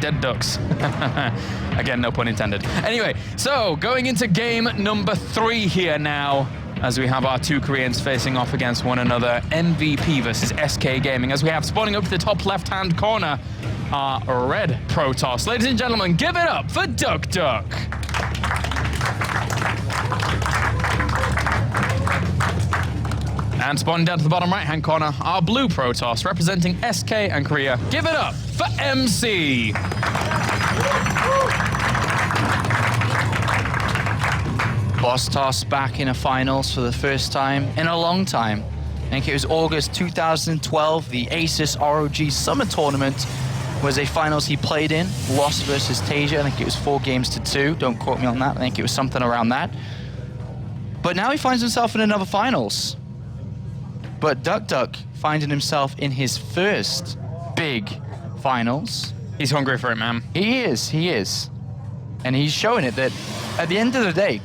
dead ducks. Again, no pun intended. Anyway, so going into game number 3 here now, as we have our 2 Koreans facing off against one another. MVP versus SK Gaming, as we have spawning up to the top left-hand corner, our red Protoss. Ladies and gentlemen, give it up for duckdeok. And spawning down to the bottom right-hand corner, our blue Protoss, representing SK and Korea. Give it up for MC. Boss Toss back in a finals for the first time in a long time. I think it was August 2012, the ASUS ROG Summer Tournament was a finals he played in, lost versus Tasia. I think it was 4 games to 2. Don't quote me on that. I think it was something around that. But now he finds himself in another finals. But duckdeok finding himself in his first big finals. He's hungry for it, man. He is. And he's showing it that at the end of the day,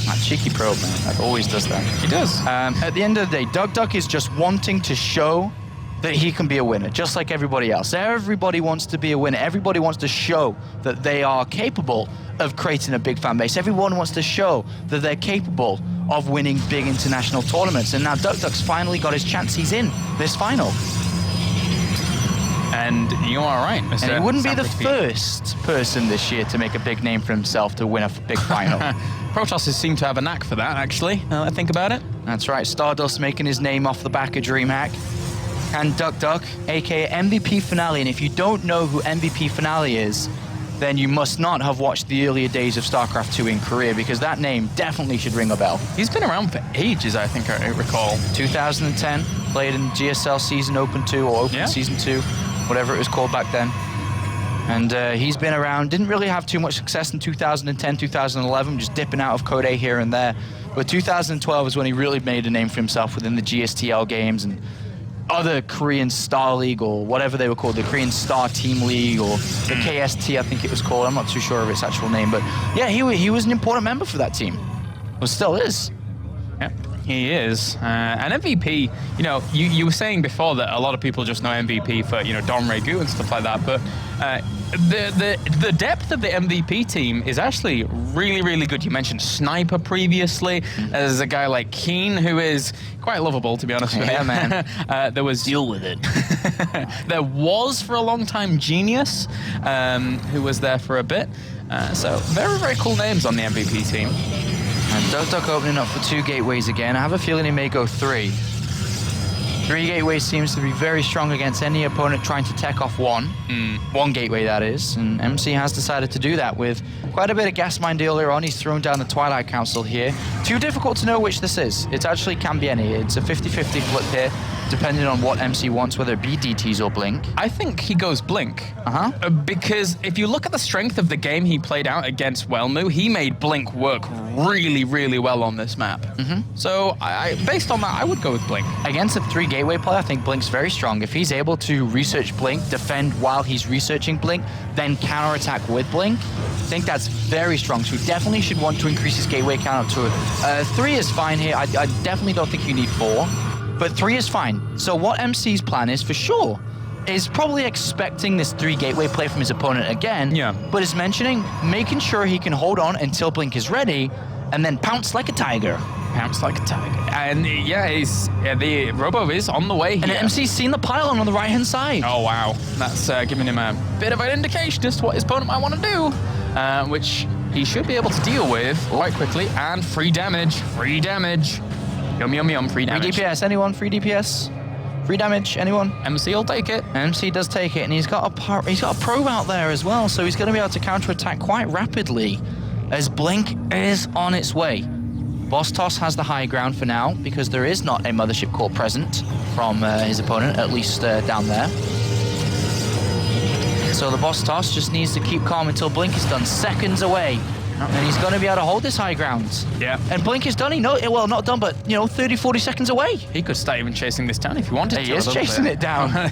that cheeky probe, man, that always does that. He does. At the end of the day, duckdeok is just wanting to show that he can be a winner, just like everybody else. Everybody wants to be a winner. Everybody wants to show that they are capable of creating a big fan base. Everyone wants to show that they're capable of winning big international tournaments. And now duckdeok's finally got his chance. He's in this final. And you are right, Mr. And he wouldn't be the first person this year to make a big name for himself to win a big final. Protoss seem to have a knack for that, actually, now that I think about it. That's right, Stardust making his name off the back of DreamHack. And duckdeok, aka MVP Finale. And if you don't know who MVP Finale is, then you must not have watched the earlier days of StarCraft 2 in Korea, because that name definitely should ring a bell. He's been around for ages, I think I recall. 2010, played in GSL Season Open 2 or Open Season 2, whatever it was called back then. And he's been around, didn't really have too much success in 2010, 2011, just dipping out of Code A here and there. But 2012 is when he really made a name for himself within the GSTL games and other Korean Star League, or whatever they were called, the Korean Star Team League, or the KST, I think it was called. I'm not too sure of its actual name, but yeah, he was an important member for that team. Well, still is. Yep, he is. And MVP, you know, you were saying before that a lot of people just know MVP for, you know, Dom Regu and stuff like that, but the depth of the MVP team is actually really, really good. You mentioned Sniper previously. There's a guy like Keen, who is quite lovable, to be honest with you. Yeah, man. There was... Deal with it. There was, for a long time, Genius, who was there for a bit. So very, very cool names on the MVP team. And duckdeok opening up for 2 gateways again. I have a feeling he may go 3. 3 gateways seems to be very strong against any opponent trying to tech off 1. 1 gateway, that is. And MC has decided to do that with quite a bit of gas mind earlier on. He's thrown down the Twilight Council here. Too difficult to know which this is. It actually can be any. It's a 50-50 flip here, depending on what MC wants, whether it be DTs or Blink. I think he goes Blink. Because if you look at the strength of the game he played out against Wellmu, he made Blink work really, really well on this map. So based on that, I would go with Blink. Against a 3 gateway player, I think Blink's very strong. If he's able to research Blink, defend while he's researching Blink, then counterattack with Blink, I think that's very strong. So he definitely should want to increase his gateway count up to 3 is fine here. I definitely don't think you need 4. But 3 is fine. So what MC's plan is, for sure, is probably expecting this 3 gateway play from his opponent again. Yeah. But is mentioning making sure he can hold on until Blink is ready, and then pounce like a tiger. Pounce like a tiger. And yeah, the Robo is on the way here. And MC's seen the pylon on the right-hand side. Oh, wow. That's giving him a bit of an indication as to what his opponent might want to do, which he should be able to deal with quite quickly. And free damage. Free damage. Yum, yum, yum. Free damage. Free DPS. Anyone? Free DPS? Free damage. Anyone? MC will take it. MC does take it, and he's got a probe out there as well, so he's going to be able to counterattack quite rapidly as Blink is on its way. Boss Toss has the high ground for now, because there is not a Mothership Core present from his opponent, at least down there. So the Boss Toss just needs to keep calm until Blink is done, seconds away. And he's going to be able to hold this high ground. Yeah. And Blink is done. Well, not done, but, 30, 40 seconds away. He could start even chasing this down if he wanted to. He is chasing it down.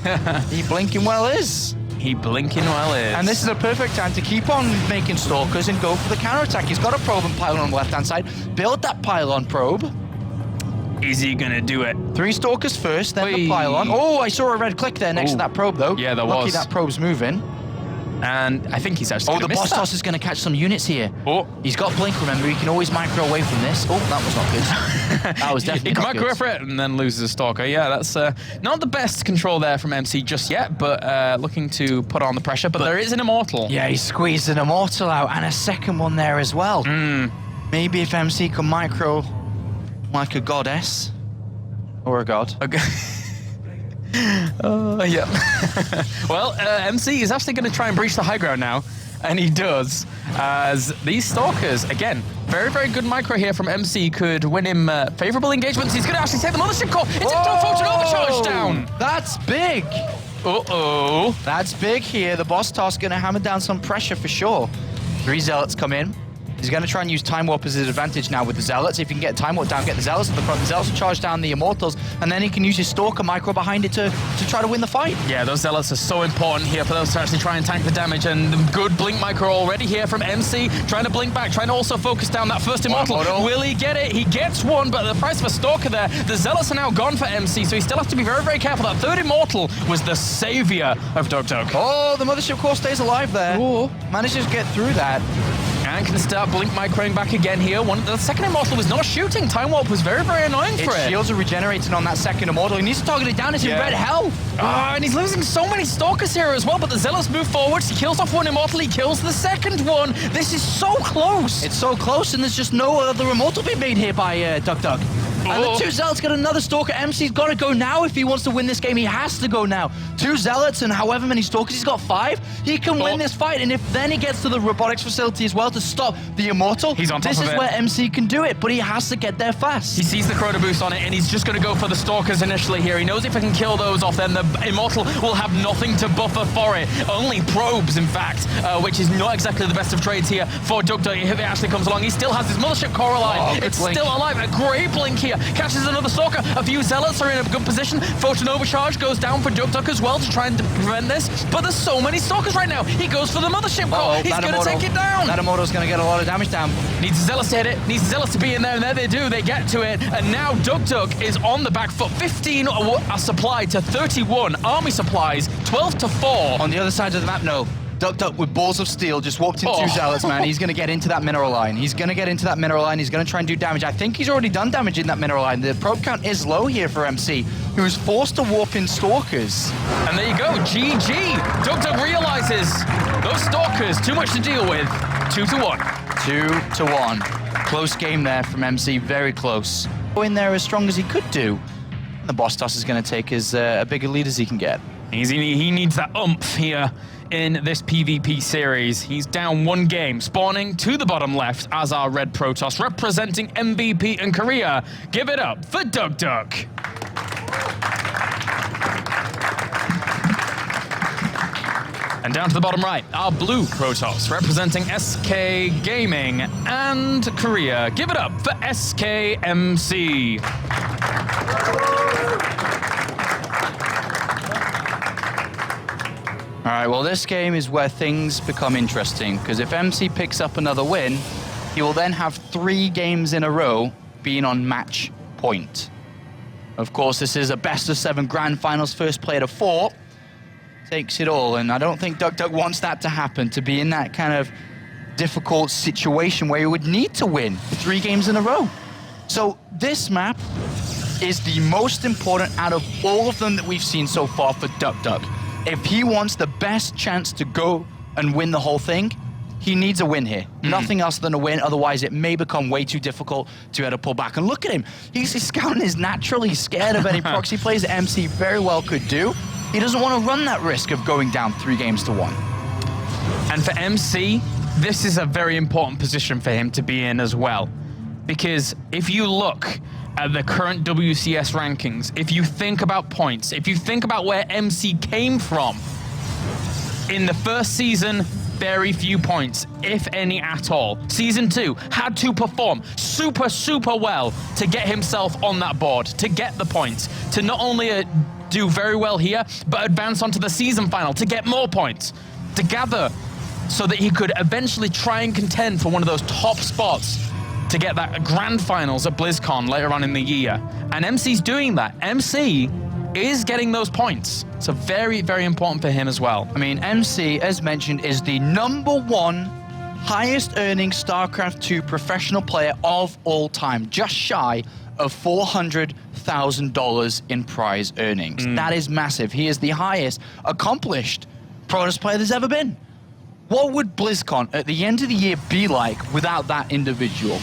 He blinking well is. He blinking well is. And this is a perfect time to keep on making stalkers and go for the counterattack. He's got a probe and pylon on the left-hand side. Build that pylon probe. Is he going to do it? 3 stalkers first, then the pylon. Oh, I saw a red click there next to that probe, though. Yeah, there Lucky was. that probe's moving. And I think he's actually the boss toss is going to catch some units here. Oh. He's got blink, remember. He can always micro away from this. Oh, that was not good. That was definitely he can not micro good. for it and then loses a Stalker. Yeah, that's not the best control there from MC just yet, but looking to put on the pressure. But there is an Immortal. Yeah, he squeezed an Immortal out and a second one there as well. Maybe if MC can micro like a goddess or a god. Okay. Yeah. Well, MC is actually going to try and breach the high ground now, and he does, as these Stalkers, again, very, very good micro here from MC, could win him favorable engagements. He's going to actually take the Mothership core. It's a Photon Overcharge down. That's big. Uh-oh. That's big here. The boss toss going to hammer down some pressure for sure. 3 Zealots come in. He's going to try and use Time Warp as his advantage now with the Zealots. If he can get Time Warp down, get the Zealots at the front, the Zealots will charge down the Immortals, and then he can use his Stalker micro behind it to try to win the fight. Yeah, those Zealots are so important here for those to actually try and tank the damage, and the good blink micro already here from MC, trying to blink back, trying to also focus down that first Immortal. Will he get it? He gets one, but at the price of a Stalker there, the Zealots are now gone for MC, so he still has to be very, very careful. That third Immortal was the savior of duckdeok. Oh, the Mothership core stays alive there. Ooh. Manages to get through that. And can start blink microing back again here. The second Immortal was not shooting. Time Warp was very, very annoying for it. Shields are regenerating on that second Immortal. He needs to target it down. It's in red health. And he's losing so many Stalkers here as well, but the Zealots move forward. He kills off one Immortal. He kills the second one. This is so close. It's so close, and there's just no other Immortal being made here by duckdeok. And the 2 Zealots got another Stalker. MC's got to go now if he wants to win this game. He has to go now. 2 Zealots and however many Stalkers he's got, 5. He can win this fight, and if then he gets to the robotics facility as well to stop the Immortal, he's on top of it. This is where MC can do it, but he has to get there fast. He sees the Chrono Boost on it, and he's just going to go for the Stalkers initially here. He knows if he can kill those off, then the Immortal will have nothing to buffer for it. Only probes, in fact, which is not exactly the best of trades here for duckdeok. If it actually comes along, he still has his Mothership core alive. It's still alive. A great blink here. Catches another Stalker. A few Zealots are in a good position. Photon Overcharge goes down for duckdeok as well to try and prevent this. But there's so many Stalkers right now. He goes for the Mothership core. He's going to take it down. That Immortal's going to get a lot of damage down. Needs the Zealots to hit it. Needs the Zealots to be in there, and there they do. They get to it. And now duckdeok is on the back foot. 15 are supplied to 31. Army supplies 12 to 4. On the other side of the map, no. duckdeok with balls of steel, just walked into 2 Zealots, man. He's going to get into that mineral line. He's going to get into that mineral line. He's going to try and do damage. I think he's already done damage in that mineral line. The probe count is low here for MC, who is forced to warp in Stalkers. And there you go, GG. duckdeok realizes those Stalkers, too much to deal with. 2 to 1. 2 to 1. Close game there from MC, very close. Go in there as strong as he could do. The boss toss is going to take as a bigger lead as he can get. He needs that oomph here in this PvP series. He's down 1 game, spawning to the bottom left as our red Protoss, representing MVP in Korea. Give it up for duckdeok. And down to the bottom right, our blue Protoss, representing SK Gaming and Korea. Give it up for SKMC. All right, well, this game is where things become interesting, because if MC picks up another win, he will then have 3 games in a row being on match point. Of course, this is a best-of-7 grand finals, first player to 4. Takes it all, and I don't think duckdeok wants that to happen, to be in that kind of difficult situation where he would need to win 3 games in a row. So this map is the most important out of all of them that we've seen so far for duckdeok. If he wants the best chance to go and win the whole thing, he needs a win here. Nothing else than a win, otherwise it may become way too difficult to be able to pull back. And look at him. His scouting is naturally scared of any proxy plays that MC very well could do. He doesn't want to run that risk of going down 3 games to 1. And for MC, this is a very important position for him to be in as well. Because if you look at the current WCS rankings, if you think about points, if you think about where MC came from, in the first season, very few points, if any at all. Season 2 had to perform super, super well to get himself on that board, to get the points, to not only do very well here, but advance onto the season final to get more points, to gather so that he could eventually try and contend for one of those top spots to get that grand finals at BlizzCon later on in the year. And MC's doing that. MC is getting those points. So very, very important for him as well. I mean, MC, as mentioned, is the #1 highest earning StarCraft 2 professional player of all time, just shy of $400,000 in prize earnings. That is massive. He is the highest accomplished Protoss player there's ever been. What would BlizzCon at the end of the year be like without that individual?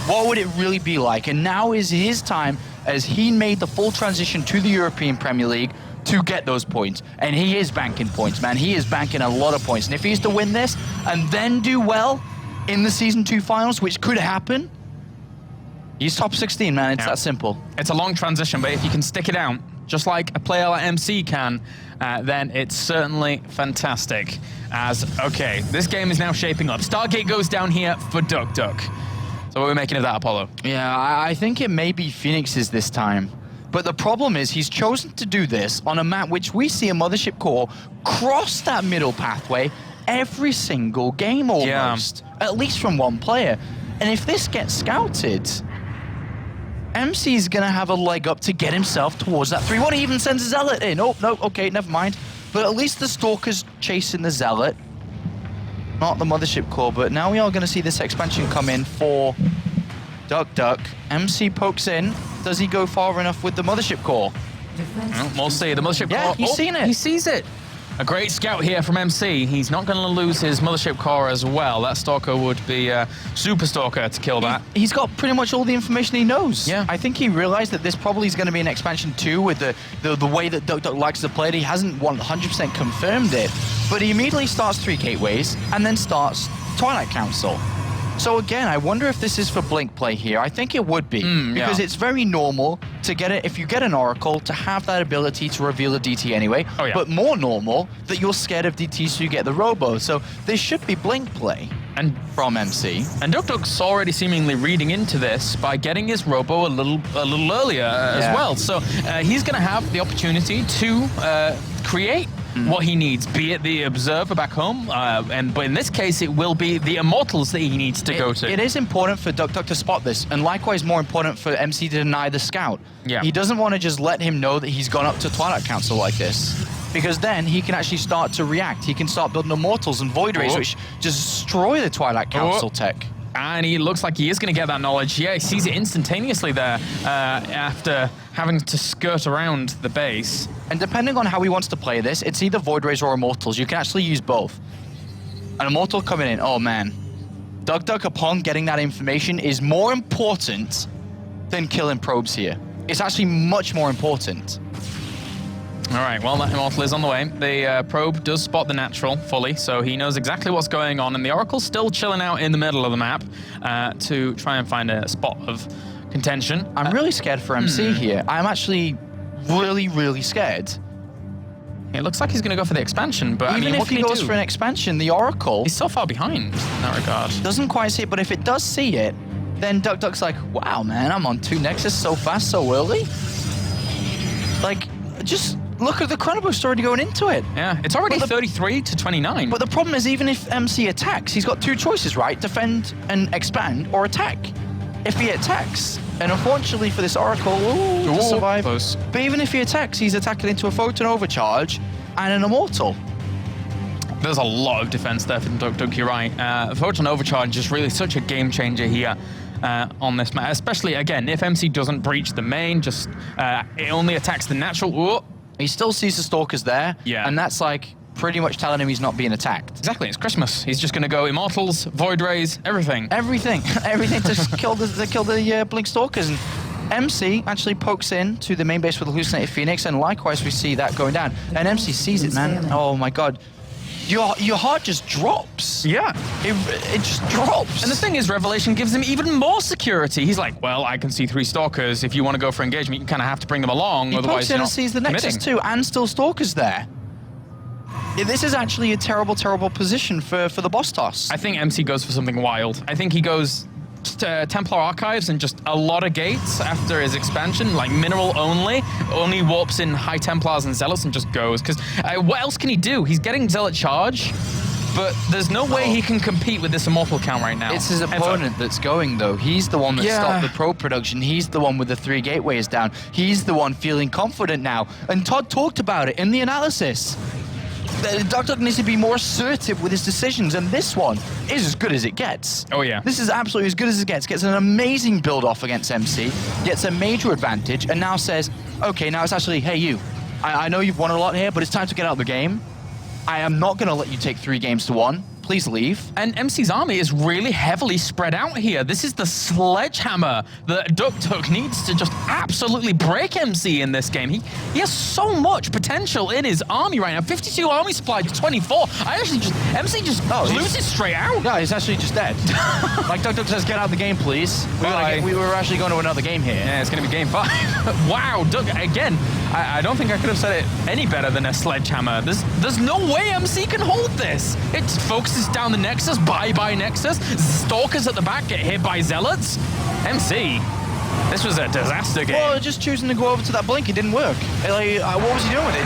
What would it really be like? And now is his time, as he made the full transition to the European Premier League, to get those points. And he is banking points, man. He is banking a lot of points. And if he's to win this and then do well in the Season 2 finals, which could happen, he's top 16, man. It's that simple. It's a long transition, but if you can stick it out, just like a player like MC can, then it's certainly fantastic. Okay, this game is now shaping up. Stargate goes down here for duckdeok. So what are we making of that, Apollo? Yeah, I think it may be Phoenix's this time. But the problem is he's chosen to do this on a map which we see a Mothership Core cross that middle pathway every single game almost. Yeah. At least from one player. And if this gets scouted, MC's gonna have a leg up to get himself towards that 3-1. He even sends a Zealot in. Oh, no, okay, never mind. But at least the Stalker's chasing the Zealot. Not the Mothership Core, but now we are gonna see this expansion come in for duckdeok. MC pokes in. Does he go far enough with the Mothership Core? Well, we'll see. The Mothership Core. Yeah, he's seen it. He sees it. A great scout here from MC. He's not going to lose his Mothership Core as well. That Stalker would be a Super Stalker to kill that. He's got pretty much all the information he knows. Yeah. I think he realized that this probably is going to be an expansion too with the way that duckdeok likes to play it. He hasn't 100% confirmed it, but he immediately starts 3 gateways and then starts Twilight Council. So again, I wonder if this is for blink play here. I think it would be, because it's very normal to get it, if you get an Oracle, to have that ability to reveal a DT anyway, but more normal that you're scared of DT so you get the Robo. So this should be blink play from MC. And duckdeok's already seemingly reading into this by getting his Robo a little earlier as well. So he's going to have the opportunity to create what he needs, be it the Observer back home, but in this case, it will be the Immortals that he needs to go to. It is important for duckdeok to spot this, and likewise more important for MC to deny the scout. Yeah. He doesn't want to just let him know that he's gone up to Twilight Council like this, because then he can actually start to react. He can start building Immortals and Void Rays, which just destroy the Twilight Council tech. And he looks like he is going to get that knowledge. Yeah, he sees it instantaneously there after having to skirt around the base. And depending on how he wants to play this, it's either Void Rays or Immortals. You can actually use both. An Immortal coming in, oh man. duckdeok, upon getting that information, is more important than killing probes here. It's actually much more important. All right, well, that Immortal is on the way. The probe does spot the natural fully, so he knows exactly what's going on, and the Oracle's still chilling out in the middle of the map to try and find a spot of contention. I'm really scared for MC here. I'm actually really, really scared. It looks like he's going to go for the expansion, but even I mean, if he goes for an expansion, the Oracle... He's so far behind in that regard. Doesn't quite see it, but if it does see it, then duckdeok's like, wow, man, I'm on 2 Nexus so fast, so early. Like, just... Look at the chrono boost already going into it. Yeah, it's already 33 to 29. But the problem is, even if MC attacks, he's got 2 choices, right? Defend and expand, or attack. If he attacks, and unfortunately for this Oracle, to survive. Close. But even if he attacks, he's attacking into a Photon Overcharge and an Immortal. There's a lot of defense there from duckdeok, you're right. Photon Overcharge is really such a game changer here. On this map, especially again, if MC doesn't breach the main, just it only attacks the natural. He still sees the Stalkers there, and that's like pretty much telling him he's not being attacked. Exactly, it's Christmas. He's just going to go Immortals, Void Rays, everything. Everything to kill the Blink Stalkers. And MC actually pokes in to the main base with the Hallucinated Phoenix, and likewise we see that going down. And MC sees it, man. Oh my god. Your heart just drops. Yeah. It just drops. And the thing is, Revelation gives him even more security. He's like, well, I can see 3 Stalkers. If you want to go for engagement, you kind of have to bring them along. He otherwise pokes in and sees the Nexus too, and still Stalkers there. This is actually a terrible, terrible position for the boss toss. I think MC goes for something wild. I think he goes to Templar Archives and just a lot of gates after his expansion, like mineral only warps in High Templars and Zealots and just goes. Because what else can he do? He's getting Zealot Charge. but there's no way he can compete with this Immortal count right now. It's his opponent that's going, though. He's the one that stopped the pro production. He's the one with the 3 gateways down. He's the one feeling confident now. And Todd talked about it in the analysis. duckdeok needs to be more assertive with his decisions, and this one is as good as it gets. Oh, yeah. This is absolutely as good as it gets. Gets an amazing build off against MC, gets a major advantage, and now says, okay, now it's actually, hey, you, I know you've won a lot here, but it's time to get out of the game. I am not going to let you take 3 games to 1. Please leave. And MC's army is really heavily spread out here. This is the sledgehammer that duckdeok needs to just absolutely break MC in this game. He has so much potential in his army right now. 52 army supply to 24. MC just loses straight out. Yeah, he's actually just dead. Like duckdeok says, get out of the game, please. We were actually going to another game here. Yeah, it's going to be game 5. Wow, Duck, again, I don't think I could have said it any better than a sledgehammer. There's no way MC can hold this. It focuses down the Nexus, bye-bye Nexus. Stalkers at the back get hit by Zealots. MC, this was a disaster game. Well, just choosing to go over to that blink, it didn't work. Like, what was he doing with it?